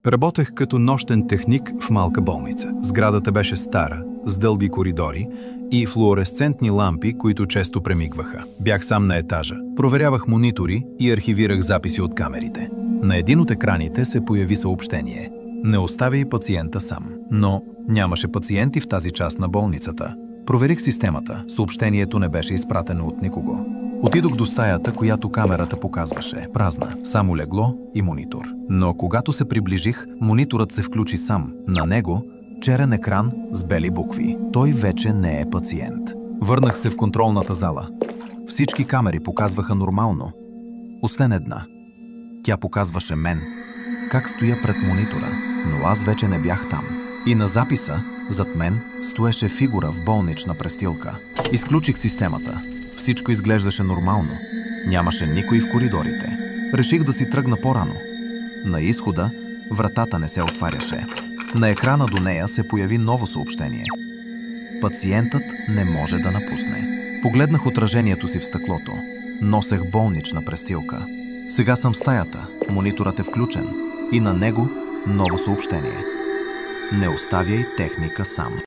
Работех като нощен техник в малка болница. Сградата беше стара, с дълги коридори и флуоресцентни лампи, които често премигваха. Бях сам на етажа. Проверявах монитори и архивирах записи от камерите. На един от екраните се появи съобщение: „Не оставяй пациента сам“. Но нямаше пациенти в тази част на болницата. Проверих системата. Съобщението не беше изпратено от никого. Отидох до стаята, която камерата показваше. Празна, само легло и монитор. Но когато се приближих, мониторът се включи сам. На него черен екран с бели букви. Той вече не е пациент. Върнах се в контролната зала. Всички камери показваха нормално, освен една. Тя показваше мен, как стоя пред монитора, но аз вече не бях там. И на записа, зад мен, стоеше фигура в болнична престилка. Изключих системата. Всичко изглеждаше нормално. Нямаше никой в коридорите. Реших да си тръгна по-рано. На изхода вратата не се отваряше. На екрана до нея се появи ново съобщение: „Пациентът не може да напусне“. Погледнах отражението си в стъклото. Носех болнична престилка. Сега съм в стаята. Мониторът е включен. И на него ново съобщение: „Не оставяй техника сам“.